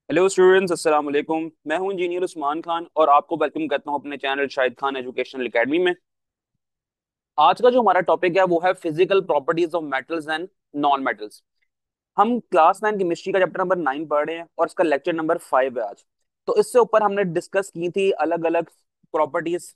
Hello students, अस्सलाम वालेकुम। मैं हूं इंजीनियर उस्मान खान और आपको वेलकम करता हूं अपने channel Shahid Khan educational academy में। आज का जो हमारा टॉपिक है वो है physical properties of metals and non metals. हम क्लास 9 केमिस्ट्री का चैप्टर नंबर 9 पढ़ रहे हैं और इसका लेक्चर नंबर 5 है आज। तो इससे ऊपर हमने डिस्कस की थी अलग अलग प्रॉपर्टीज,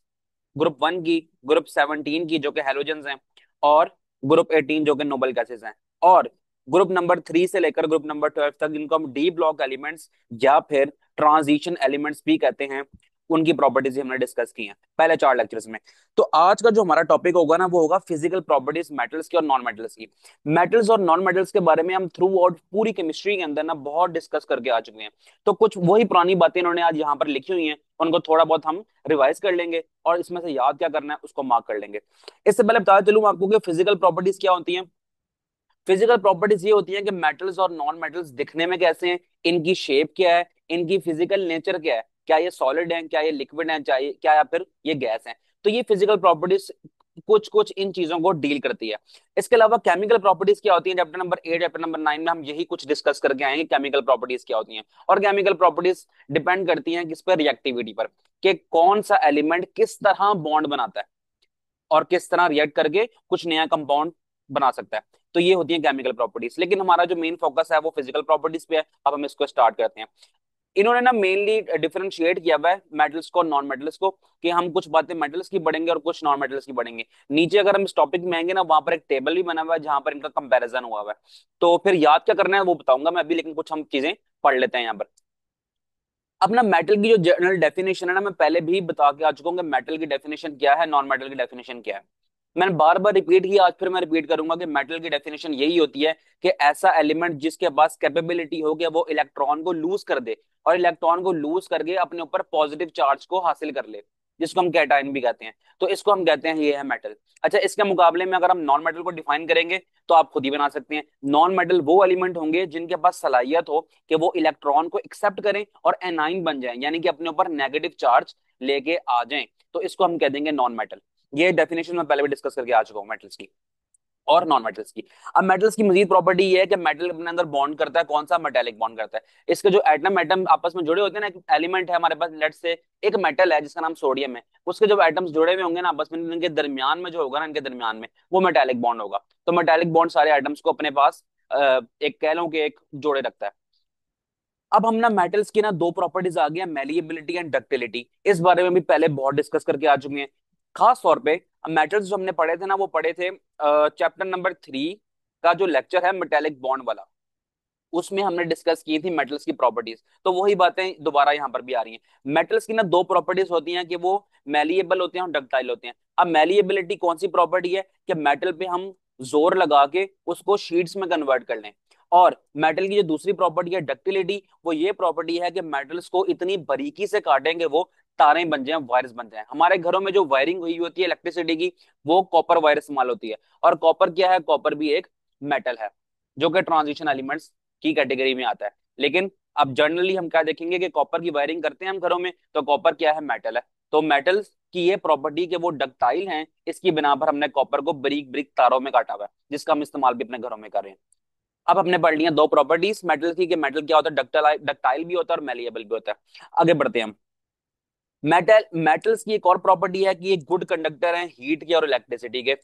ग्रुप 1 की, ग्रुप 17 की जो कि हेलोजेंस हैं, और ग्रुप 18 जो कि नोबल गैसेस हैं, और ग्रुप नंबर 3 से लेकर ग्रुप नंबर 12 तक जिनको हम डी ब्लॉक एलिमेंट्स या फिर ट्रांजिशन एलिमेंट्स भी कहते हैं, उनकी प्रॉपर्टीज हमने डिस्कस की हैं पहले 4 लेक्चर्स में। तो आज का जो हमारा टॉपिक होगा ना वो होगा फिजिकल प्रॉपर्टीज मेटल्स की और नॉन मेटल्स की। मेटल्स और नॉन मेटल्स के बारे में हम थ्रू आउट पूरी केमिस्ट्री के अंदर ना बहुत डिस्कस करके आ चुके हैं। तो कुछ वही पुरानी बातें इन्होंने आज यहाँ पर लिखी हुई हैं, उनको थोड़ा बहुत हम रिवाइज कर लेंगे और इसमें से याद क्या करना है उसको मार्क कर लेंगे। इससे पहले बताया चलूं आपको कि फिजिकल प्रॉपर्टीज क्या होती हैं। फिजिकल प्रॉपर्टीज ये होती हैं कि मेटल्स और नॉन मेटल्स दिखने में कैसे हैं, इनकी शेप क्या है, इनकी फिजिकल नेचर क्या है, क्या ये सॉलिड है, क्या ये लिक्विड है, चाहिए क्या, या फिर ये गैस है। तो ये फिजिकल प्रॉपर्टीज कुछ कुछ इन चीजों को डील करती है। इसके अलावा केमिकल प्रॉपर्टीज क्या होती हैं, चैप्टर नंबर 8 चैप्टर नंबर 9 में हम यही कुछ डिस्कस करके आएंगे, केमिकल प्रॉपर्टीज क्या होती हैं। और केमिकल प्रॉपर्टीज डिपेंड करती हैं किस पर, रिएक्टिविटी पर, कि कौन सा एलिमेंट किस तरह बॉन्ड बनाता है और किस तरह रिएक्ट करके कुछ नया कंपाउंड बना सकता है। तो ये होती है केमिकल प्रॉपर्टीज, लेकिन हमारा जो मेन फोकस है वो फिजिकल प्रॉपर्टीज पे है। अब हम इसको स्टार्ट करते हैं। इन्होंने ना मेनली डिफरेंशिएट किया हुआ है मेटल्स को और नॉन मेटल्स को, कि हम कुछ बातें मेटल्स की पढ़ेंगे और कुछ नॉन मेटल्स की पढ़ेंगे। नीचे अगर हम इस टॉपिक में आएंगे ना, वहां पर एक टेबल भी बना हुआ है जहां पर इनका कंपैरिजन हुआ हुआ है। तो फिर याद क्या करना है वो बताऊंगा मैं अभी, लेकिन कुछ हम चीजें पढ़ लेते हैं यहाँ पर। अब ना मेटल की जो जनरल डेफिनेशन है ना, मैं पहले भी बता के आ चुका हूँ कि मेटल की डेफिनेशन क्या है, नॉन मेटल की डेफिनेशन क्या है। मैंने बार बार रिपीट किया, आज फिर मैं रिपीट करूंगा कि मेटल की डेफिनेशन यही होती है कि ऐसा एलिमेंट जिसके पास कैपेबिलिटी हो कि वो इलेक्ट्रॉन को लूज कर दे और इलेक्ट्रॉन को लूज करके अपने ऊपर पॉजिटिव चार्ज को हासिल कर ले, जिसको हम कैटायन भी कहते हैं। तो इसको हम कहते हैं ये है मेटल। अच्छा, इसके मुकाबले में अगर हम नॉन मेटल को डिफाइन करेंगे तो आप खुद ही बना सकते हैं। नॉन मेटल वो एलिमेंट होंगे जिनके पास सलाहियत हो कि वो इलेक्ट्रॉन को एक्सेप्ट करें और एनाइन बन जाएं, यानी कि अपने ऊपर नेगेटिव चार्ज लेके आ जाएं। तो इसको हम कह देंगे नॉन मेटल। ये डेफिनेशन मैं पहले भी डिस्कस करके आ चुका हूँ मेटल्स की और नॉन मेटल्स की। अब मेटल्स की मजीद प्रॉपर्टी ये है कि मेटल अपने अंदर बॉन्ड करता है, कौन सा, मेटेलिक बॉन्ड करता है। इसके जो एटम एटम आपस में जुड़े होते हैं ना, एक एलिमेंट है हमारे पास, लेट से एक मेटल है जिसका नाम सोडियम है, उसके जब एटम्स जुड़े हुए होंगे ना आपस में, इनके दरमियान में जो होगा ना, इनके दरमियान में वो मेटेलिक बॉन्ड होगा। तो मेटेलिक बॉन्ड सारे एटम्स को अपने पास एक कह लो कि एक जोड़े रखता है। अब हम ना मेटल्स की ना दो प्रॉपर्टीज आ गई हैं, मेलिएबिलिटी एंड डक्टिलिटी। इस बारे में भी पहले बहुत डिस्कस करके आ चुके हैं। खास तौर पे मेटल्स जो हमने पढ़े थे ना, वो पढ़े थे चैप्टर नंबर 3 का जो लेक्चर है मेटेलिक बॉन्ड वाला। उसमें हमने डिस्कस की थी मेटल्स की प्रॉपर्टीज, तो वही बातें दोबारा यहाँ पर भी आ रही हैं। मेटल्स की ना दो प्रॉपर्टीज होती हैं कि वो मेलिएबल होते हैं और डक्टाइल होते हैं। अब मेलिएबिलिटी कौन सी प्रॉपर्टी है कि मेटल पे हम जोर लगा के उसको शीट्स में कन्वर्ट कर लें। और मेटल की जो दूसरी प्रॉपर्टी है डक्टिलिटी, वो ये प्रॉपर्टी है कि मेटल्स को इतनी बारीकी से काटेंगे वो तारें बन जाएं, वायर्स बन जाएं। हमारे घरों में जो वायरिंग हुई होती है इलेक्ट्रिसिटी की, वो कॉपर वायर इस्तेमाल होती है। और कॉपर क्या है, कॉपर भी एक मेटल है जो कि ट्रांजिशन एलिमेंट्स की कैटेगरी में आता है। लेकिन अब जनरली हम क्या देखेंगे कि कॉपर की वायरिंग करते हैं हम घरों में, तो कॉपर क्या है, मेटल है। तो मेटल्स की ये प्रॉपर्टी कि वो डक्टाइल हैं, इसकी बिना पर हमने कॉपर को ब्रिक ब्रिक तारों में काटा हुआ है, जिसका हम इस्तेमाल भी अपने घरों में कर रहे हैं। अब हमने पढ़ लिया दो प्रॉपर्टीज मेटल की, कि मेटल क्या होता है, डक्टाइल डक्टाइल भी होता है और मेलिएबल भी होता है। आगे बढ़ते हैं हम। मेटल्स की एक और प्रॉपर्टी है कि ये गुड कंडक्टर हैं हीट के और इलेक्ट्रिसिटी के,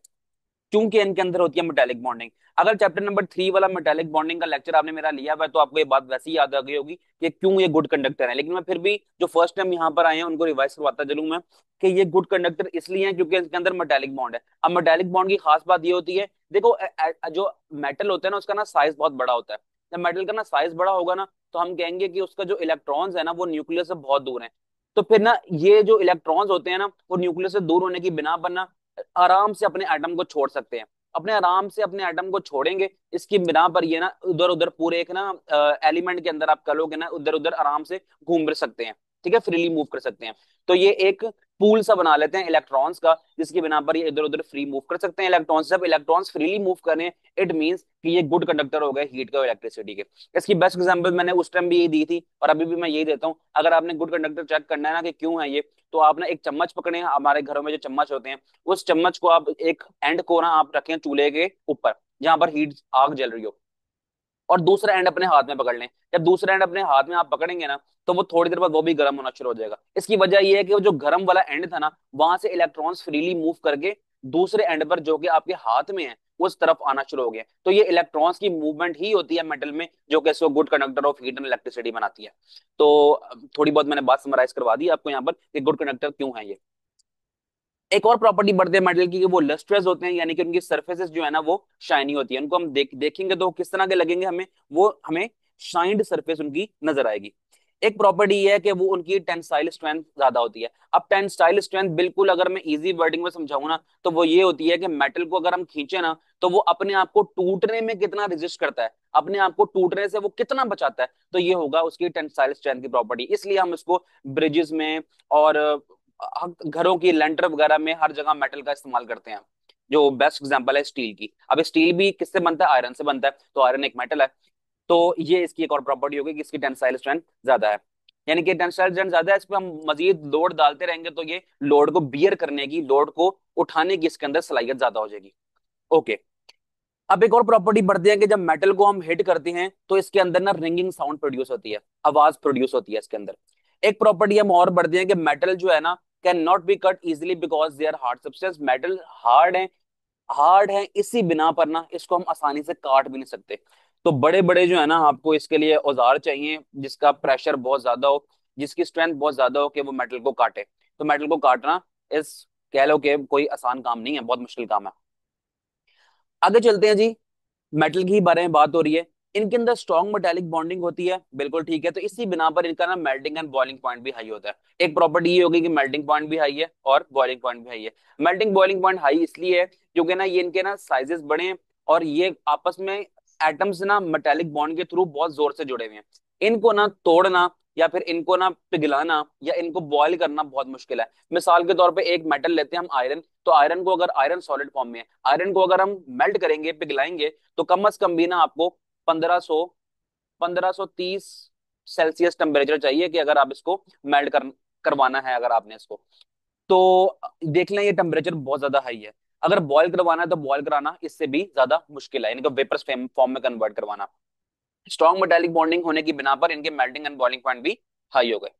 क्योंकि इनके अंदर होती है मेटेलिक बॉन्डिंग। अगर चैप्टर नंबर 3 वाला मेटेलिक बॉन्डिंग का लेक्चर आपने मेरा लिया हुआ है तो आपको ये बात वैसे ही याद आ गई होगी कि क्यों ये गुड कंडक्टर है। लेकिन मैं फिर भी जो फर्स्ट टाइम यहाँ पर आए हैं उनको रिवाइज करवाता चलूं मैं, कि ये गुड कंडक्टर इसलिए है क्योंकि इसके अंदर मेटेलिक बॉन्ड है। अब मेटेलिक बॉन्ड की खास बात ये होती है, देखो जो मेटल होता है ना, उसका ना साइज बहुत बड़ा होता है। जब मेटल का ना साइज बड़ा होगा ना, तो हम कहेंगे कि उसका जो इलेक्ट्रॉन्स है ना वो न्यूक्लियस से बहुत दूर है। तो फिर ना ये जो इलेक्ट्रॉन्स होते हैं ना, वो न्यूक्लियस से दूर होने की बिना पर ना आराम से अपने एटम को छोड़ सकते हैं। अपने आराम से अपने एटम को छोड़ेंगे, इसकी बिना पर ये ना उधर उधर पूरे एक ना एलिमेंट के अंदर आप कह लोगे ना, उधर उधर आराम से घूम फिर सकते हैं। ठीक है, फ्रीली मूव कर सकते हैं। तो ये एक पूल सा बना लेते हैं इलेक्ट्रॉन्स का, जिसकी बिना पर ये इधर उधर फ्री मूव कर सकते हैं इलेक्ट्रॉन्स। जब इलेक्ट्रॉन्स फ्रीली मूव करें, इट मींस कि ये गुड कंडक्टर हो गए हीट के और इलेक्ट्रिसिटी के। इसकी बेस्ट एग्जांपल मैंने उस टाइम भी यही दी थी और अभी भी मैं यही देता हूँ। अगर आपने गुड कंडक्टर चेक करना है ना कि क्यों है ये, तो आप ना एक चम्मच पकड़े, हमारे घरों में जो चम्मच होते हैं, उस चम्मच को आप एक एंड को ना आप रखें चूल्हे के ऊपर जहां पर हीट आग जल रही हो। और दूसरा एंड अपने हाथ में पकड़ लें। जब दूसरा एंड अपने हाथ में आप पकड़ेंगे ना, तो वो थोड़ी देर बाद वो भी गर्म होना शुरू हो जाएगा। इसकी वजह ये है कि वो जो गर्म वाला एंड था ना, वहां से इलेक्ट्रॉन्स फ्रीली मूव करके दूसरे एंड पर जो कि आपके हाथ में है उस तरफ आना शुरू हो गया। तो ये इलेक्ट्रॉन्स की मूवमेंट ही होती है मेटल में, जो कि इसको good conductor of heat and electricity बनाती है। तो थोड़ी बहुत मैंने बात समराइज करवा दी आपको यहाँ पर कि गुड कंडक्टर क्यों है ये। एक और प्रॉपर्टी बढ़ती है मेटल की कि वो लस्ट्रस होते हैं, यानी कि उनकी सर्फेसेस जो है ना वो शाइनी होती है। उनको हम देखेंगे तो किस तरह के लगेंगे हमें, वो हमें शाइंड सरफेस उनकी नजर आएगी। एक प्रॉपर्टी ये है कि वो उनकी टेंसाइल स्ट्रेंथ ज्यादा होती है। अब टेंसाइल स्ट्रेंथ बिल्कुल अगर मैं इजी वर्डिंग में समझाऊं ना, तो वो ये होती है कि मेटल को अगर हम खींचे ना, तो वो अपने आप को टूटने में कितना रेजिस्ट करता है, अपने आप को टूटने से वो कितना बचाता है। तो ये होगा उसकी टेंसाइल स्ट्रेंथ की प्रॉपर्टी। इसलिए हम इसको ब्रिजेस में और घरों की लेंटर वगैरह में हर जगह मेटल का इस्तेमाल करते हैं। जो बेस्ट एग्जांपल है स्टील की। अब स्टील भी किससे बनता है? आयरन से बनता है, तो आयरन एक मेटल है। तो ये इसकी एक और प्रॉपर्टी होगी कि इसकी टेंसाइल स्ट्रेंथ ज्यादा है। यानी कि टेंसाइल स्ट्रेंथ ज्यादा है, इस पे हम मजीद लोड डालते रहेंगे तो ये लोड को बियर करने की, लोड को उठाने की इसके अंदर सलाहियत ज्यादा हो जाएगी। ओके। अब एक और प्रॉपर्टी बढ़ती है कि जब मेटल को हम हिट करते हैं तो इसके अंदर ना रिंगिंग साउंड प्रोड्यूस होती है, आवाज प्रोड्यूस होती है इसके अंदर। एक प्रॉपर्टी हम और बढ़ती है कि मेटल जो है ना can not be cut easily because they are hard substance. Metal hard है, हार्ड है इसी बिना पर ना इसको हम आसानी से काट भी नहीं सकते। तो बड़े बड़े जो है ना आपको इसके लिए औजार चाहिए जिसका प्रेशर बहुत ज्यादा हो, जिसकी स्ट्रेंथ बहुत ज्यादा हो कि वो मेटल को काटे। तो मेटल को काटना इस कह लो कि कोई आसान काम नहीं है, बहुत मुश्किल काम है। आगे चलते हैं जी। मेटल की बारे में बात हो रही है। इनके अंदर स्ट्रॉन्ग मेटालिक बॉन्डिंग होती है, बिल्कुल ठीक है। तो इसी बिना पर इनका ना मेल्टिंग एंड बॉइलिंग पॉइंट भी हाई होता है। एक प्रॉपर्टी ये होगी कि मेल्टिंग पॉइंट भी हाई है और बॉइलिंग पॉइंट भी हाई है। मेल्टिंग बॉइलिंग पॉइंट हाई इसलिए है क्योंकि ना ये इनके ना साइजेस बड़े हैं और ये आपस में एटम्स ना मेटालिक बॉन्ड के थ्रू बहुत जोर से जुड़े हुए हैं। इनको ना तोड़ना या फिर इनको ना पिघलाना या इनको बॉयल करना बहुत मुश्किल है। मिसाल के तौर पे एक मेटल लेते हैं हम आयरन, तो आयरन को अगर आयरन सॉलिड फॉर्म में है, आयरन को अगर हम मेल्ट करेंगे, पिघलाएंगे, तो कम से कम भी ना आपको 1500 1530 सेल्सियस टेम्परेचर चाहिए कि अगर आप इसको मेल्ट करवाना है अगर आपने इसको। तो देख लें ये टेम्परेचर बहुत ज्यादा हाई है। अगर बॉयल करवाना है तो बॉयल कराना इससे भी ज्यादा मुश्किल है, इनको वेपर फॉर्म में कन्वर्ट करवाना। स्ट्रॉन्ग मेटालिक बॉन्डिंग होने की बिना पर इनके मेल्टिंग एंड बॉइलिंग पॉइंट भी हाई हो गए।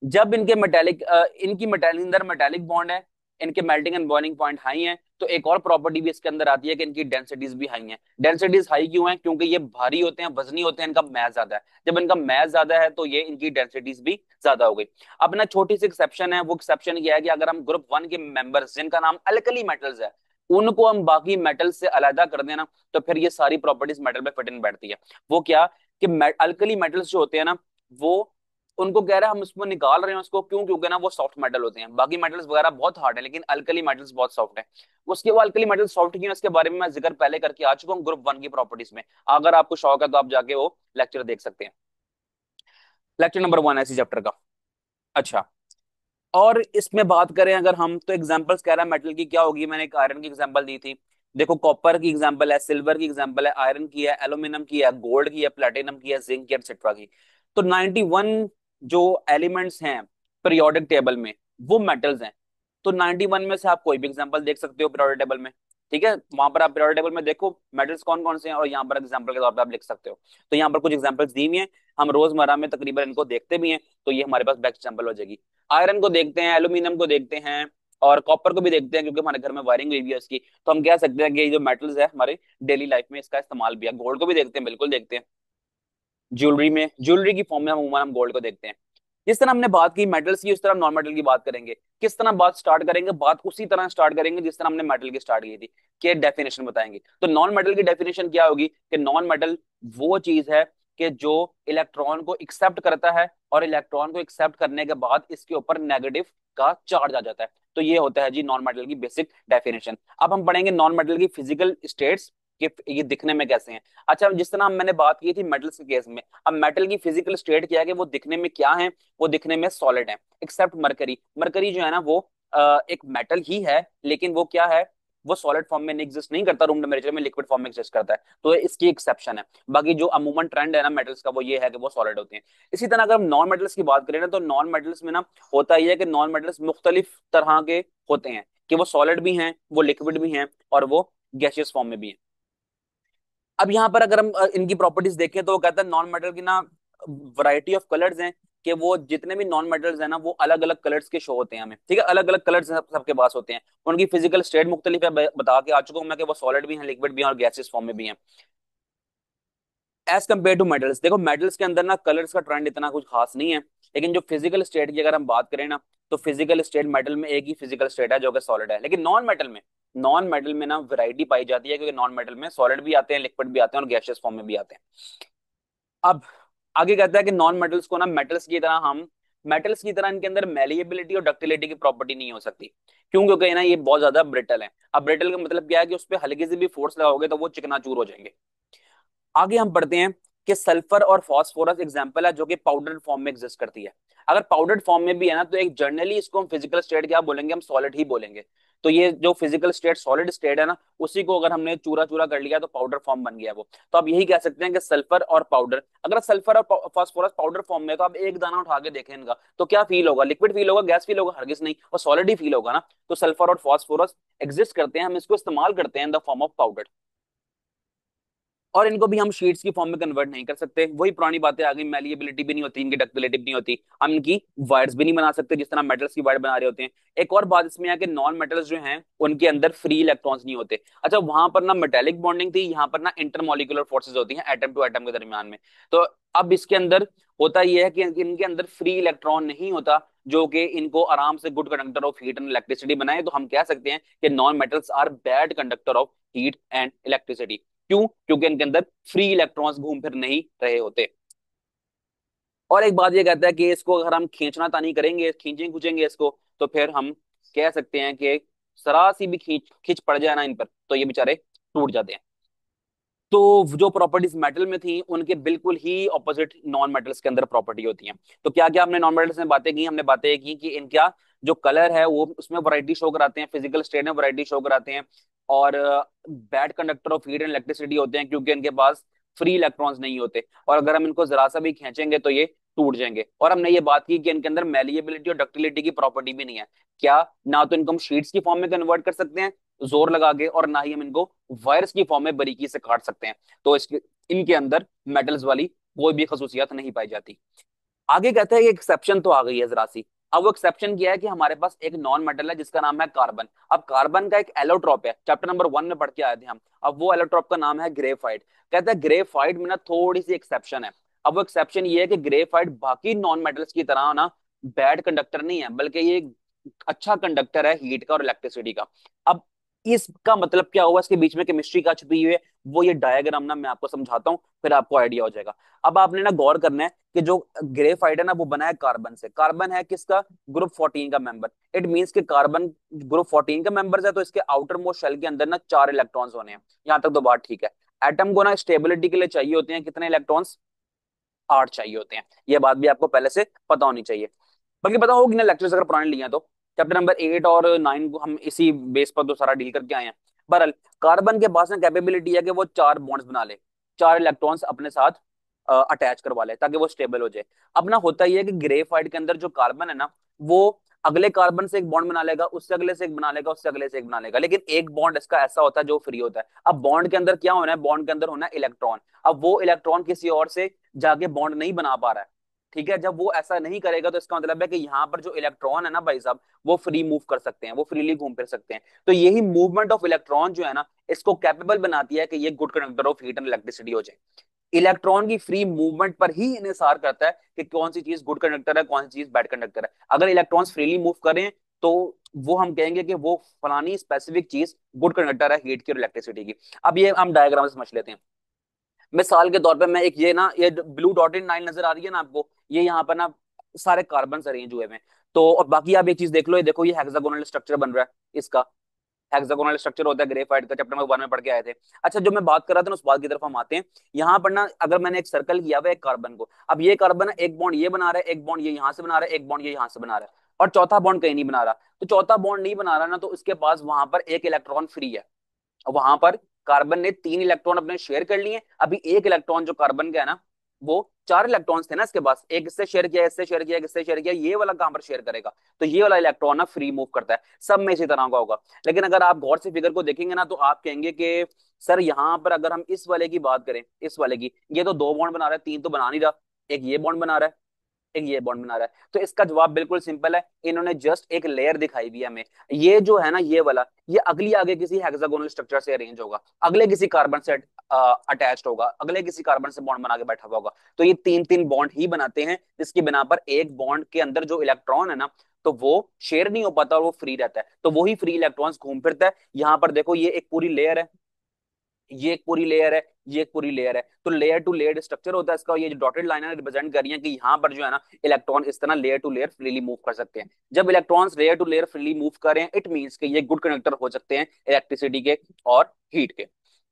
जब इनके मेटालिक इनकी मेटालिक अंदर मेटालिक बॉन्ड है, इनके melting and boiling point high हैं, तो एक और प्रॉपर्टी भी इसके अंदर आती है कि इनकी डेंसिटीज भी हाई हैं। डेंसिटीज हाई क्यों हैं? क्योंकि ये भारी होते हैं, वजनी होते हैं, इनका मैस ज्यादा है। जब इनका मैस ज्यादा है तो ये इनकी डेंसिटीज भी ज्यादा हो गई। अब ना छोटी सी एक्सेप्शन है, वो एक्सेप्शन ये है कि अगर हम ग्रुप वन के मेंबर्स जिनका नाम अल्कली मेटल्स है उनको हम बाकी मेटल से अलग कर देना, तो फिर ये सारी प्रॉपर्टीज मेटल पे फिट इन बैठती है। वो क्या कि अल्कली मेटल्स जो होते हैं ना, वो उनको कह रहा है हम उसको निकाल रहे हैं उसको क्यों? क्योंकि ना वो सॉफ्ट मेटल होते हैं। बाकी मेटल्स वगैरह बहुत हार्ड है लेकिन अल्कली मेटल्स बहुत सॉफ्ट है। उसके वो अल्कली मेटल सॉफ्ट क्यों है इसके बारे में मैं जिक्र पहले करके आ चुका हूँ ग्रुप वन की प्रॉपर्टीज में। अगर आपको शौक है तो आप जाके वो लेक्चर देख सकते हैं, लेक्चर नंबर वन है इसी चैप्टर का। अच्छा, और इसमें बात करें अगर हम, तो एग्जांपल्स कह रहा है मेटल की क्या होगी। मैंने एक आयरन की एग्जांपल दी थी, देखो कॉपर की एग्जांपल है, सिल्वर की एग्जांपल है, आयरन की है, एल्यूमिनियम की है, गोल्ड की है, प्लेटिनम की है, जिंक की, एक्सेट्रा की। तो 91 जो एलिमेंट्स हैं पीरियोडिक टेबल में वो मेटल्स हैं। तो 91 में से आप कोई भी एग्जांपल देख सकते हो पीरियोडिक टेबल में। ठीक है, वहां पर आप पीरियोडिक टेबल में देखो मेटल्स कौन कौन से हैं और यहाँ पर एग्जांपल के तौर पर आप लिख सकते हो। तो यहाँ पर कुछ एग्जांपल्स दी हुई हैं, हम रोजमर्रा में तकरीबन इनको देखते भी हैं, तो ये हमारे पास बेस्ट एग्जांपल हो जाएगी। आयरन को देखते हैं, एल्यूमिनियम को देखते हैं और कॉपर को भी देखते हैं क्योंकि हमारे घर में वायरिंग हुई भी है उसकी। तो हम कह सकते हैं कि ये जो मेटल्स है हमारे डेली लाइफ में इसका इस्तेमाल भी है। गोल्ड को भी देखते हैं, बिल्कुल देखते हैं, ज्वेलरी में, ज्वेलरी की फॉर्म में हम गोल्ड को देखते हैं। जिस तरह हमने बात की मेटल्स की, उस तरह नॉन मेटल की बात करेंगे। किस तरह बात स्टार्ट करेंगे? बात उसी तरह स्टार्ट करेंगे जिस तरह हमने मेटल की स्टार्ट की थी, कि डेफिनेशन बताएंगे। तो नॉन मेटल की डेफिनेशन क्या होगी कि नॉन मेटल वो चीज है कि जो इलेक्ट्रॉन को एक्सेप्ट करता है और इलेक्ट्रॉन को एक्सेप्ट करने के बाद इसके ऊपर नेगेटिव का चार्ज आ जाता है। तो ये होता है जी नॉन मेटल की बेसिक डेफिनेशन। अब हम पढ़ेंगे नॉन मेटल की फिजिकल स्टेट्स कि ये दिखने में कैसे हैं। अच्छा, जिस तरह मैंने बात की थी मेटल्स के केस में, अब मेटल की फिजिकल स्टेट क्या है कि वो दिखने में क्या है? वो दिखने में सॉलिड है, एक्सेप्ट मरकरी। मरकरी जो है ना वो एक मेटल ही है लेकिन वो क्या है? वो सॉलिड फॉर्म में नहीं एग्जिस्ट नहीं करता, रूम टेम्परेचर में लिक्विड फॉर्म में एग्जिस्ट करता है। तो इसकी एक्सेप्शन है। बाकी जो अमूमन ट्रेंड है ना मेटल्स का वो ये है कि वो सॉलिड होते हैं। इसी तरह अगर हम नॉन मेटल्स की बात करें ना, तो नॉन मेटल्स में ना होता यह है कि नॉन मेटल्स मुख्तलिफ तरह के होते हैं कि वो सॉलिड भी हैं, वो लिक्विड भी हैं और वो गैसियस फॉर्म में भी हैं। अब यहाँ पर अगर हम इनकी प्रॉपर्टीज देखें तो वो कहता है नॉन मेटल की ना वैरायटी ऑफ कलर्स हैं, कि वो जितने भी नॉन मेटल्स हैं ना वो अलग अलग कलर्स के शो होते हैं हमें, ठीक है, अलग अलग कलर्स सबके पास होते हैं। उनकी फिजिकल स्टेट मुख्तलिफ है, बता के आ चुका हूं मैं कि वो सॉलिड भी हैं, लिक्विड भी हैं और गैसेस फॉर्म में भी हैं। एज कम्पेयर टू मेटल्स, देखो मेटल्स के अंदर ना कलर्स का ट्रेंड इतना कुछ खास नहीं है, लेकिन जो फिजिकल स्टेट की अगर हम बात करें ना, तो फिजिकल स्टेट मेटल में एक ही फिजिकल स्टेट है जो कि सॉलिड है, लेकिन नॉन मेटल में ना वैरायटी पाई जाती है, क्योंकि नॉन मेटल में सॉलिड भी आते हैं, लिक्विड भी आते हैं और गैसियस फॉर्म में भी आते हैं। अब आगे कहता है कि नॉन मेटल्स को ना मेटल्स की तरह इनके अंदर मेलिएबिलिटी और डक्टिलिटी की प्रॉपर्टी नहीं हो सकती। क्यों? क्योंकि ना ये बहुत ज्यादा ब्रिटल है। अब ब्रिटल का मतलब क्या है कि उस पर हल्की से भी फोर्स लगाओगे तो वो चिकनाचूर हो जाएंगे। आगे हम पढ़ते हैं कि सल्फर और फास्फोरस एग्जाम्पल है जो कि पाउडर फॉर्म में एग्जिस्ट करती है। अगर पाउडर फॉर्म में भी है ना, तो एक जनरली इसको हम फिजिकल स्टेट क्या बोलेंगे, हम सॉलिड ही बोलेंगे। तो ये जो फिजिकल स्टेट सॉलिड स्टेट है ना, उसी को अगर हमने चूरा चूरा कर लिया तो पाउडर फॉर्म बन गया वो। तो आप यही कह सकते हैं कि सल्फर और पाउडर, अगर सल्फर और फास्फोरस पाउडर फॉर्म में है, तो आप एक दाना उठा के देखें इनका, तो क्या फील होगा? लिक्विड फील होगा, गैस फील होगा? हरगिज नहीं, और सॉलिड ही फील होगा ना। तो सल्फर और फास्फोरस एग्जिस्ट करते हैं, हम इसको इस्तेमाल करते हैं in the form of powder, और इनको भी हम शीट्स की फॉर्म में कन्वर्ट नहीं कर सकते। वही पुरानी बातें आ गई, मेलिएबिलिटी भी नहीं होती इनकी, डक्टिलिटी भी नहीं होती, हम इनकी वायर्स भी नहीं बना सकते जिस तरह मेटल्स की वायर बना रहे होते हैं। एक और बात इसमें है कि नॉन मेटल्स जो हैं उनके अंदर फ्री इलेक्ट्रॉन्स नहीं होते। अच्छा, वहां पर ना मेटेलिक बॉन्डिंग थी, यहाँ पर ना इंटरमोलिकुलर फोर्सेज होती हैं एटम टू एटम के दरमियान में। तो अब इसके अंदर होता यह है कि इनके अंदर फ्री इलेक्ट्रॉन नहीं होता जो कि इनको आराम से good conductor of heat and electricity बनाए। तो हम कह सकते हैं कि non metals are bad conductor of heat and electricity. क्यों? क्योंकि इनके अंदर फ्री इलेक्ट्रॉन्स घूम फिर नहीं रहे होते। और एक बात ये कहता है कि इसको अगर हम खींचना तानी करेंगे, खींचेंगे खींचेंगे इसको, तो फिर हम कह सकते हैं कि जरा सी भी खींच खींच पड़ जाए ना इन पर, तो ये बेचारे टूट जाते हैं। तो जो प्रॉपर्टीज मेटल में थी उनके बिल्कुल ही ऑपोजिट नॉन मेटल्स के अंदर प्रॉपर्टी होती है। तो क्या क्या हमने नॉन मेटल्स में बातें की? हमने बातें की कि इनका जो कलर है वो उसमें वैरायटी शो कराते हैं, फिजिकल स्टेट में वैरायटी शो कराते हैं, और bad conductor of heat and electricity होते हैं क्योंकि इनके पास फ्री इलेक्ट्रॉन्स नहीं होते, और अगर हम इनको जरा सा भी खींचेंगे तो ये टूट जाएंगे। और हमने ये बात की कि इनके अंदर मेलिएबिलिटी और डक्टिलिटी की प्रॉपर्टी भी नहीं है। क्या? ना तो इनको हम शीट्स की फॉर्म में कन्वर्ट कर सकते हैं जोर लगा के, और ना ही हम इनको वायर्स की फॉर्म में बारीकी से काट सकते हैं। तो इसके इनके अंदर मेटल्स वाली कोई भी खसूसियात नहीं पाई जाती। आगे कहते हैं कि एक्सेप्शन तो आ गई है जरा सी। अब वो एक्सेप्शन क्या है कि हमारे पास एक नॉन मेटल है जिसका नाम है कार्बन। अब कार्बन का एक एलोट्रॉप है, चैप्टर नंबर 1 में पढ़ के आए थे हम। अब वो एलोट्रॉप का नाम है ग्रेफाइट। कहते हैं ग्रेफाइट में ना थोड़ी सी एक्सेप्शन है। अब वो एक्सेप्शन ये है कि ग्रेफाइट बाकी नॉन मेटल्स की तरह ना बैड कंडक्टर नहीं है, बल्कि ये एक अच्छा कंडक्टर है हीट का और इलेक्ट्रिसिटी का। अब इसका मतलब क्या हुआ, इसके बीच में केमिस्ट्री का छुपी हुई है, वो ये डायग्राम ना मैं आपको समझाता हूँ, फिर आपको आइडिया हो जाएगा। अब आपने ना गौर करना है कि जो ग्रेफाइट है ना वो बना है कार्बन से। कार्बन है किसका? ग्रुप 14 का मेंबर। इट मींस कि कार्बन ग्रुप 14 का मेंबर है, तो इसके आउटर मोस्ट शेल के अंदर ना 4 इलेक्ट्रॉन्स होने हैं। यहां तक तो बात ठीक है। एटम को ना स्टेबिलिटी के लिए चाहिए होते हैं कितने इलेक्ट्रॉन्स? 8 चाहिए होते हैं। ये बात भी आपको पहले से पता होनी चाहिए, बल्कि पता होगी ना, लेक्चर्स अगर पुराने लिए हैं तो। चैप्टर नंबर 8 और 9 को हम इसी बेस पर तो सारा डील करके आए हैं। बहरहाल कार्बन के पास ना कैपेबिलिटी है कि वो 4 बॉन्ड्स बना ले, 4 इलेक्ट्रॉन्स अपने साथ अटैच करवा ले ताकि वो स्टेबल हो जाए। अब ना होता ही है कि ग्रेफाइट के अंदर जो कार्बन है ना, वो अगले कार्बन से एक बॉन्ड बना लेगा, उससे अगले से एक बना लेगा, उससे अगले से एक बना लेगा, लेकिन एक बॉन्ड इसका ऐसा होता है जो फ्री होता है। अब बॉन्ड के अंदर क्या होना है? बॉन्ड के अंदर होना है इलेक्ट्रॉन। अब वो इलेक्ट्रॉन किसी और से जाके बॉन्ड नहीं बना पा रहा है, ठीक है। जब वो ऐसा नहीं करेगा तो इसका मतलब है कि यहाँ पर जो इलेक्ट्रॉन है ना भाई साहब, वो फ्री मूव कर सकते हैं, वो फ्रीली घूम फिर सकते हैं। तो यही मूवमेंट ऑफ इलेक्ट्रॉन जो है ना, इसको कैपेबल बनाती है कि ये good conductor of heat and electricity हो जाए। इलेक्ट्रॉन की फ्री मूवमेंट पर ही इन्हिसार करता है कि कौन सी चीज गुड कंडक्टर है, कौन सी चीज बैड कंडक्टर है। अगर इलेक्ट्रॉन्स फ्रीली मूव करें तो वो हम कहेंगे कि वो फलानी स्पेसिफिक चीज गुड कंडक्टर है हीट की और इलेक्ट्रिसिटी की। अब ये हम डायग्राम से समझ लेते हैं। मिसाल के तौर पे मैं एक ये ना, ये ब्लू डॉटेड लाइन नजर आ रही है ना आपको, ये यहाँ पर ना सारे कार्बन अरेंज हुए हैं। तो और बाकी आप एक चीज देख लो, ये देखो ये हेक्सागोनल स्ट्रक्चर बन रहा है इसका। हेक्सागोनल स्ट्रक्चर होता है ग्रेफाइट का, चैप्टर नंबर 1 में पढ़ के आए थे। अच्छा, जो मैं बात कर रहा था ना उस बात की तरफ हम आते हैं। यहाँ पर ना अगर मैंने एक सर्कल किया हुआ है एक कार्बन को, अब ये कार्बन है, एक बॉन्ड ये बना रहा है, एक बॉन्ड ये यहाँ से बना रहा है, एक बॉन्ड ये यहाँ से बना रहा है, और चौथा बॉन्ड कहीं नहीं बना रहा। तो चौथा बॉन्ड नहीं बना रहा ना, तो उसके पास वहां पर एक इलेक्ट्रॉन फ्री है। वहां पर कार्बन ने 3 इलेक्ट्रॉन अपने शेयर कर लिए, अभी एक इलेक्ट्रॉन जो कार्बन का है ना, वो चार इलेक्ट्रॉन्स थे ना इसके पास, एक इससे शेयर किया, इससे शेयर किया, इससे शेयर किया, ये वाला कहां पर शेयर करेगा? तो ये वाला इलेक्ट्रॉन ना फ्री मूव करता है, सब में इसी तरह का होगा। लेकिन अगर आप गौर से फिगर को देखेंगे ना, तो आप कहेंगे कि सर यहाँ पर अगर हम इस वाले की बात करें, इस वाले की, ये तो दो बॉन्ड बना रहा है, तीन तो बना नहीं रहा, एक ये बॉन्ड बना रहा है, एक ये बॉन्ड बना रहा है। तो इसका जवाब बिल्कुल सिंपल है, इन्होंने जस्ट एक लेयर दिखाई हुई है हमें। ये जो है ना ये वाला, ये अगली आगे किसी हेक्सागोनल स्ट्रक्चर से अरेंज होगा, अगले किसी कार्बन से अटैच्ड होगा, अगले किसी कार्बन से बॉन्ड बना के बैठा हुआ होगा। तो ये तीन तीन बॉन्ड ही बनाते हैं, जिसकी बिना पर एक बॉन्ड के अंदर जो इलेक्ट्रॉन है ना, तो वो शेयर नहीं हो पाता और वो फ्री रहता है, तो वही फ्री इलेक्ट्रॉन्स घूम फिरता है। यहाँ पर देखो ये एक पूरी लेयर है, ये एक पूरी लेयर है, ये एक पूरी लेयर है, तो लेयर टू लेयर स्ट्रक्चर होता है इसका। और ये जो डॉटेड लाइन है रिप्रेजेंट कर रही है कि यहाँ पर जो है ना इलेक्ट्रॉन इस तरह layer to layer freely move कर सकते हैं। जब electrons layer to layer freely move करें, इट मींस कि ये गुड कंडक्टर हो सकते हैं इलेक्ट्रिसिटी के और हीट के।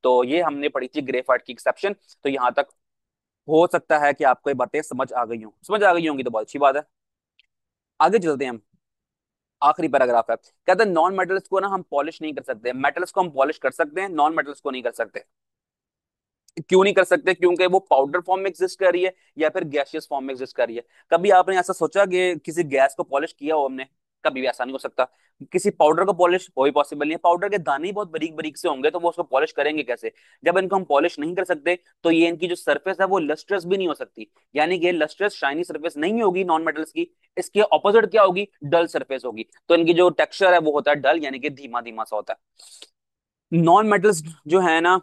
तो ये हमने पढ़ी थी ग्रेफाइट की एक्सेप्शन। तो यहाँ तक हो सकता है कि आपको ये बातें समझ आ गई हों, समझ आ गई होंगी तो बहुत अच्छी बात है। आगे चलते हैं हम, आखिरी पैराग्राफ है, कहते हैं नॉन मेटल्स को ना हम पॉलिश नहीं कर सकते, मेटल्स को हम पॉलिश कर सकते हैं, नॉन मेटल्स को नहीं कर सकते। क्यों नहीं कर सकते? क्योंकि वो पाउडर फॉर्म में एग्जिस्ट कर रही है या फिर गैसियस फॉर्म में एग्जिस्ट कर रही है। कभी आपने ऐसा सोचा कि किसी गैस को पॉलिश किया हो हमने? कभी भी ऐसा नहीं हो सकता। किसी पाउडर को पॉलिश हो ही पॉसिबल नहीं है, पाउडर के दाने ही बहुत बारीक बारीक से होंगे, तो वो उसको पॉलिश करेंगे कैसे? जब इनको हम पॉलिश नहीं कर सकते, तो ये इनकी जो सरफेस है वो लस्ट्रस भी नहीं हो सकती, यानी कि लस्ट्रस शाइनी सरफेस नहीं होगी नॉन मेटल्स की। इसके ऑपोजिट क्या होगी? डल सरफेस होगी। तो इनकी जो टेक्सचर है वो होता है डल, यानी कि धीमा धीमा सा होता है। नॉन मेटल्स जो है ना,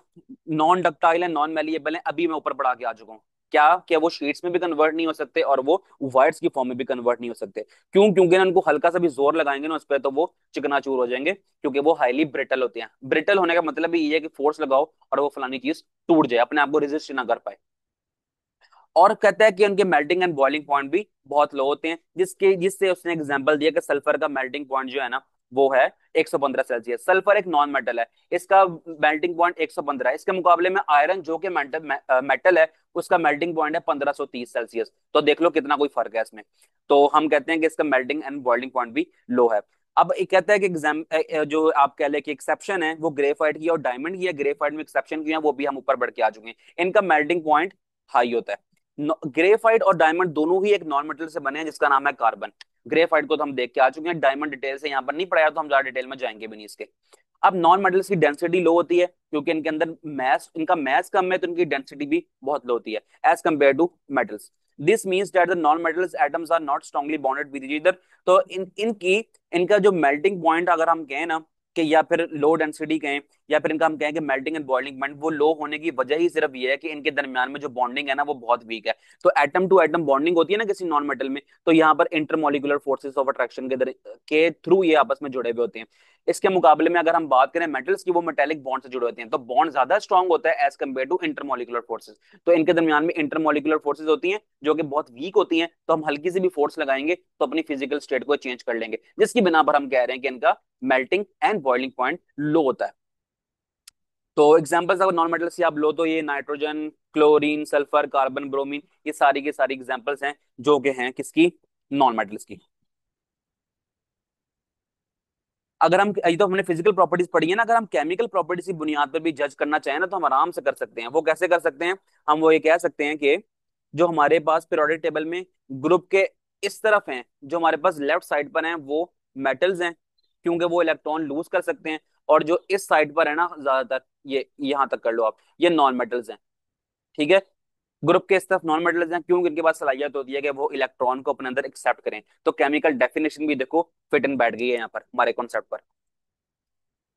नॉन डक्टाइल है, नॉन मेलिएबल है, अभी मैं ऊपर पढ़ा के आ चुका हूँ। क्या वो शीट्स में भी कन्वर्ट नहीं हो सकते और वो वायर्स की फॉर्म में भी कन्वर्ट नहीं हो सकते? क्यों? क्योंकि ना उनको हल्का सा भी जोर लगाएंगे ना उस पर, तो वो चिकनाचूर हो जाएंगे, क्योंकि वो हाईली ब्रिटल होते हैं। ब्रिटल होने का मतलब ही ये है कि फोर्स लगाओ और वो फलानी चीज टूट जाए, अपने आप को रेजिस्ट ना कर पाए। और कहता है कि उनके मेल्टिंग एंड बॉइलिंग पॉइंट भी बहुत लो होते हैं, जिससे उसने एग्जांपल दिया कि सल्फर का मेल्टिंग पॉइंट जो है ना वो है 115 सेल्सियस। सल्फर एक नॉन मेटल है, इसका मेल्टिंग पॉइंट 115 है। इसके मुकाबले में आयरन जो कि मेटल है, उसका मेल्टिंग पॉइंट है 1530 सेल्सियस। तो देख लो कितना कोई फर्क है इसमें। तो हम कहते हैं कि इसका मेल्टिंग एंड बॉइलिंग पॉइंट भी लो है। अब एक कहता है कि जो आप कह ले कि एक्सेप्शन है वो ग्रेफाइट की और डायमंड की है। ग्रेफाइट में एक्सेप्शन की है, वो भी हम ऊपर बढ़ के आ चुके हैं। इनका मेल्टिंग पॉइंट हाई होता है। ग्रेफाइट और डायमंड दोनों ही एक नॉन मेटल से बने हैं जिसका नाम है कार्बन। ग्रेफाइट को तो हम देख के आ चुके हैं, डायमंड डिटेल से यहाँ पर नहीं पढ़ाया, तो हम ज्यादा डिटेल में जाएंगे भी नहीं इसके। अब नॉन मेटल्स की डेंसिटी लो होती है क्योंकि इनके अंदर इनका मैस कम है, तो इनकी डेंसिटी भी बहुत लो होती है as compare to metals. This means that the non metals atoms are not strongly bonded with each other. तो इनका जो मेल्टिंग पॉइंट अगर हम कहें ना, कि या फिर लो डेंसिटी कहें, या फिर इनका हम कहें कि मेल्टिंग एंड बॉइलिंग पॉइंट, वो लो होने की वजह ही सिर्फ ये है कि इनके दरमियान में जो बॉन्डिंग है ना वो बहुत वीक है। तो एटम टू एटम बॉन्डिंग होती है ना किसी नॉन मेटल में, तो यहाँ पर इंटरमोलिकुलर फोर्सेस ऑफ अट्रैक्शन के थ्रू ये आपस में जुड़े हुए होते हैं। इसके मुकाबले में अगर हम बात करें मेटल्स की, वो मेटेलिक बॉन्ड से जुड़े होते हैं, तो बॉन्ड ज्यादा स्ट्रांग होता है as compare to intermolecular forces. तो इनके दरमियान में इंटरमोलिकुलर फोर्सेस होती हैं जो कि बहुत वीक होती हैं, तो हम हल्की से भी फोर्स लगाएंगे तो अपनी फिजिकल स्टेट को चेंज कर लेंगे, जिसकी बिना पर हम कह रहे हैं कि इनका मेल्टिंग एंड बॉइलिंग पॉइंट लो होता है। तो एग्जांपल्स अगर नॉन मेटल्स से आप लो, तो ये nitrogen, chlorine, sulphur, carbon, bromine, ये सारी की सारी एग्जांपल्स हैं जो कि हैं किसकी? नॉन मेटल्स की। अगर हम, ये तो हमने फिजिकल प्रॉपर्टीज पढ़ी है ना, अगर हम केमिकल प्रॉपर्टीज की बुनियाद पर भी जज करना चाहें ना, तो हम आराम से कर सकते हैं। वो कैसे कर सकते हैं? हम वो ये कह सकते हैं कि जो हमारे पास पीरियोडिक टेबल में ग्रुप के इस तरफ हैं, जो हमारे पास लेफ्ट साइड पर हैं, वो मेटल्स हैं क्योंकि वो इलेक्ट्रॉन लूज कर सकते हैं। और जो इस साइड पर है ना ज्यादातर, ये यहां तक कर लो आप, ये नॉन मेटल्स हैं। ठीक है? ग्रुप के इस तरफ नॉन मेटल्स हैं क्योंकि इनके पास सलाहियत होती है कि वो इलेक्ट्रॉन को अपने अंदर एक्सेप्ट करें। तो केमिकल डेफिनेशन भी देखो फिट इन बैठ गई है यहाँ पर हमारे कॉन्सेप्ट पर।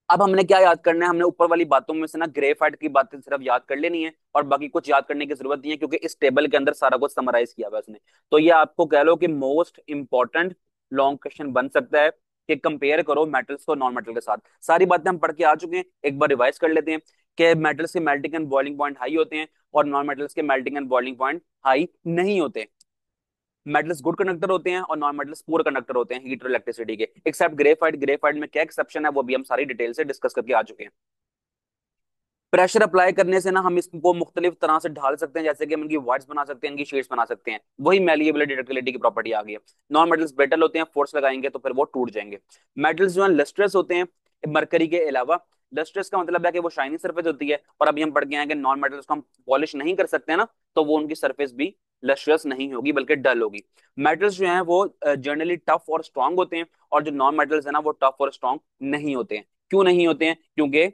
अब हमने क्या याद करना है? हमने ऊपर वाली बातों में से ना ग्रेफाइट की बातें सिर्फ याद कर लेनी है, और बाकी कुछ याद करने की जरूरत नहीं है क्योंकि इस टेबल के अंदर सारा कुछ समराइज किया हुआ है उसने। तो ये आपको कह लो कि मोस्ट इंपॉर्टेंट लॉन्ग क्वेश्चन बन सकता है कि कंपेयर करो मेटल्स को नॉन मेटल के साथ। सारी बातें हम पढ़ के आ चुके हैं, एक बार रिवाइज कर लेते हैं कि मेटल्स के melting and boiling point high होते हैं और नॉन मेटल्स के melting and boiling point high नहीं होते। मेटल्स गुड कंडक्टर होते हैं और नॉन मेटल्स पुअर कंडक्टर होते हैं हीट और इलेक्ट्रिसिटी के, एक्सेप्ट ग्रेफाइट। ग्रेफाइट में क्या एक्सेप्शन है वो भी हम सारी डिटेल से डिस्कस करके आ चुके हैं। प्रेशर अप्लाई करने से ना हम इसको मुख्तलिफ तरह से ढाल सकते हैं, जैसे कि हम इनकी वाइड्स बना सकते हैं, इनकी शेड्स बना सकते हैं। वही मेलिएबिलिटी डक्टिलिटी की प्रॉपर्टी आ गई है। नॉन मेटल्स ब्रिटल होते हैं, फोर्स लगाएंगे तो फिर वो टूट जाएंगे। मेटल्स जो है लस्ट्रस होते हैं, मरकरी के अलावा। लस्ट्रस का मतलब है कि वो शाइनी सरफेस होती है, और अभी हम पढ़ गए हैं कि नॉन मेटल्स को हम पॉलिश नहीं कर सकते ना, तो वो उनकी सरफेस भी लस्ट्रस नहीं होगी बल्कि डल होगी। मेटल्स जो हैं वो जनरली टफ और स्ट्रांग होते हैं, और जो नॉन मेटल्स है ना वो टफ और स्ट्रांग नहीं होते हैं। क्यों नहीं होते हैं? क्योंकि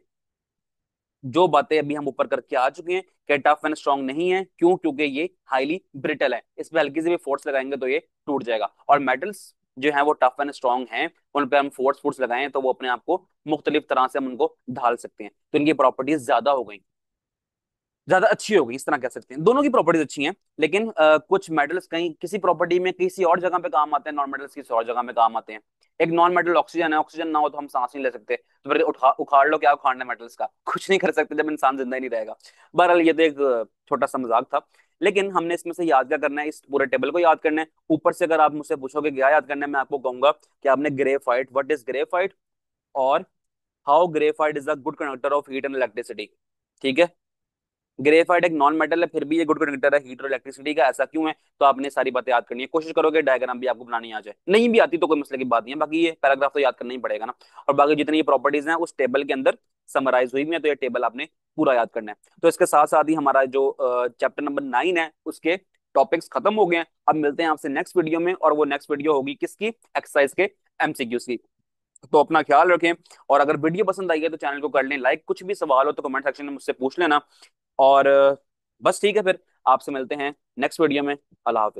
जो बातें अभी हम ऊपर करके आ चुके हैं कि टफ एंड स्ट्रांग नहीं है। क्यों? क्योंकि ये हाईली ब्रिटल है, इस पे हल्की से भी फोर्स लगाएंगे तो ये टूट जाएगा। और मेटल्स जो है वो टफ एंड स्ट्रांग हैं, उन पे हम फोर्स लगाएं तो वो अपने आप को मुख्तलिफ तरह से हम उनको ढाल सकते हैं, तो इनकी प्रॉपर्टीज ज्यादा हो गई, ज्यादा अच्छी हो गई, इस तरह कह सकते हैं। दोनों की प्रॉपर्टीज अच्छी हैं, लेकिन कुछ मेटल्स कहीं किसी प्रॉपर्टी में किसी और जगह पे काम आते हैं, नॉन मेटल्स किसी और जगह में काम आते हैं। एक नॉन मेटल ऑक्सीजन है, ऑक्सीजन ना हो तो हम सांस नहीं ले सकते, तो फिर उखाड़ लो, क्या उखाड़ना मेटल्स का? कुछ नहीं कर सकते जब इंसान जिंदा ही नहीं रहेगा। बहरहाल ये तो एक छोटा सा मजाक था। लेकिन हमने इसमें से याद क्या करना है? इस पूरे टेबल को याद करना है। ऊपर से अगर आप मुझसे पूछोगे क्या याद करना है, मैं आपको कहूंगा कि आपने ग्रेफाइट, व्हाट इज ग्रेफाइट, और how graphite is a good conductor of heat and electricity. ठीक है? ग्रेफाइट एक नॉन मेटल है, फिर भी ये गुड कंडक्टर है हीट और इलेक्ट्रिसिटी का। ऐसा क्यों है? तो आपने सारी बातें याद करनी है, कोशिश करोगे डायग्राम भी आपको बनानी आ जाए। नहीं भी आती तो कोई मसले की बात नहीं है, बाकी ये पैराग्राफ तो याद करना ही पड़ेगा ना। और बाकी जितनी प्रॉपर्टीज हैं उस टेबल के अंदर समराइज हुई हुई है, तो ये टेबल आपने पूरा याद करना है। तो इसके साथ साथ ही हमारा जो चैप्टर नंबर 9 है उसके टॉपिक्स खत्म हो गए हैं। अब मिलते हैं आपसे नेक्स्ट वीडियो में, और वो नेक्स्ट वीडियो होगी किसकी? एक्सरसाइज के एमसीक्यूज की। तो अपना ख्याल रखें, और अगर वीडियो पसंद आई है तो चैनल को कर लें लाइक। कुछ भी सवाल हो तो कमेंट सेक्शन में मुझसे पूछ लेना। और बस ठीक है, फिर आपसे मिलते हैं नेक्स्ट वीडियो में। अल्लाह हाफिज।